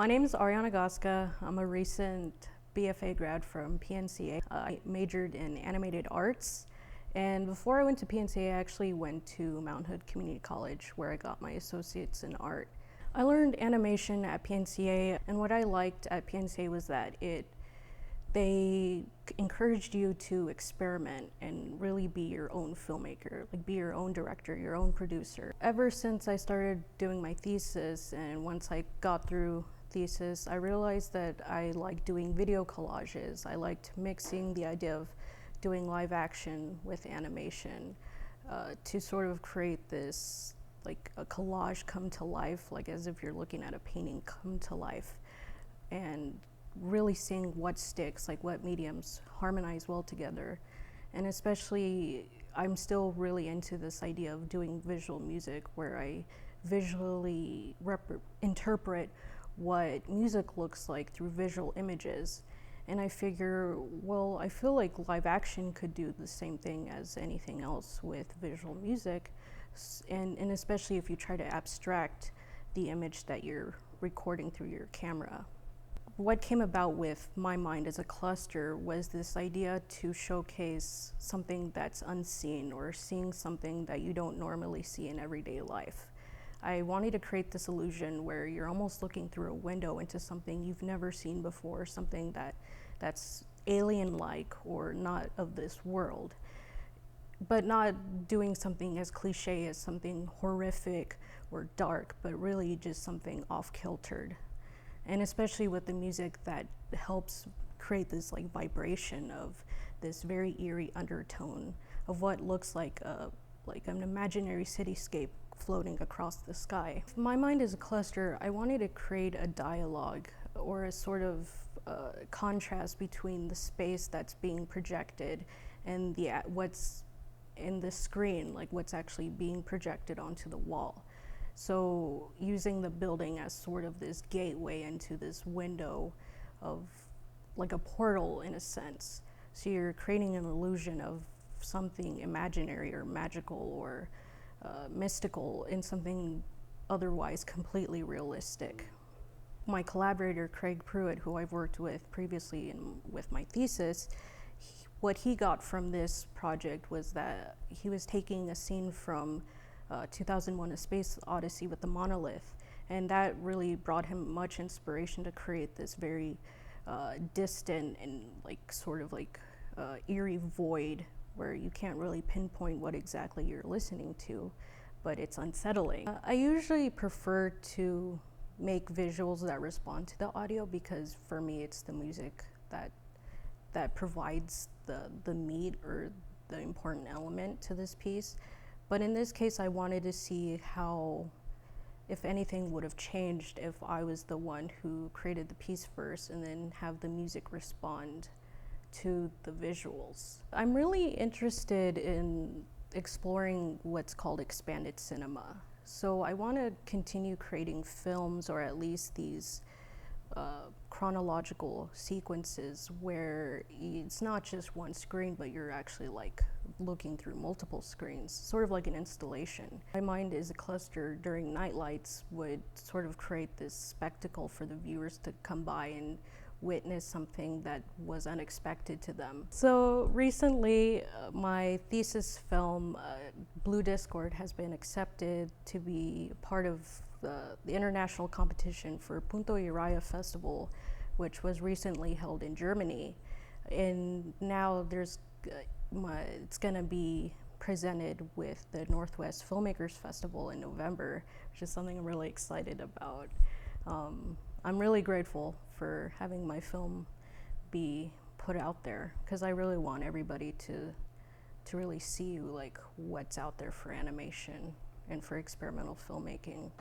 My name is Arianna Gazca. I'm a recent BFA grad from PNCA. I majored in animated arts, and before I went to PNCA, I actually went to Mount Hood Community College, where I got my associates in art. I learned animation at PNCA, and what I liked at PNCA was that they encouraged you to experiment and really be your own filmmaker, like be your own director, your own producer. Ever since I started doing my thesis, and once I got through thesis, I realized that I liked doing video collages. I liked mixing the idea of doing live action with animation to sort of create this like a collage come to life, like as if you're looking at a painting come to life, and really seeing what sticks, like what mediums harmonize well together. And especially, I'm still really into this idea of doing visual music, where I visually interpret what music looks like through visual images. And I figure, well, I feel like live action could do the same thing as anything else with visual music, and especially if you try to abstract the image that you're recording through your camera. What came about with my mind as a cluster was this idea to showcase something that's unseen, or seeing something that you don't normally see in everyday life. I wanted to create this illusion where you're almost looking through a window into something you've never seen before, something that's alien-like or not of this world, but not doing something as cliche as something horrific or dark, but really just something off-kiltered. And especially with the music that helps create this like vibration of this very eerie undertone of what looks like an imaginary cityscape floating across the sky. My mind is a cluster. I wanted to create a dialogue or a sort of contrast between the space that's being projected and what's in the screen, like what's actually being projected onto the wall. So using the building as sort of this gateway into this window of like a portal in a sense. So you're creating an illusion of something imaginary or magical or mystical in something otherwise completely realistic. My collaborator, Craig Pruitt, who I've worked with previously with my thesis, what he got from this project was that he was taking a scene from 2001: A Space Odyssey with the monolith, and that really brought him much inspiration to create this very distant and like sort of like eerie void where you can't really pinpoint what exactly you're listening to, but it's unsettling. I usually prefer to make visuals that respond to the audio, because for me it's the music that provides the meat or the important element to this piece. But in this case, I wanted to see how, if anything, would have changed if I was the one who created the piece first and then have the music respond to the visuals. I'm really interested in exploring what's called expanded cinema. So I want to continue creating films, or at least these chronological sequences where it's not just one screen, but you're actually like looking through multiple screens, sort of like an installation. My mind is a cluster during night lights would sort of create this spectacle for the viewers to come by and witness something that was unexpected to them. So recently, my thesis film, Blue Discord, has been accepted to be part of the international competition for Punto Yraya Festival, which was recently held in Germany. And now it's gonna be presented with the Northwest Filmmakers Festival in November, which is something I'm really excited about. I'm really grateful for having my film be put out there, because I really want everybody to really see like what's out there for animation and for experimental filmmaking.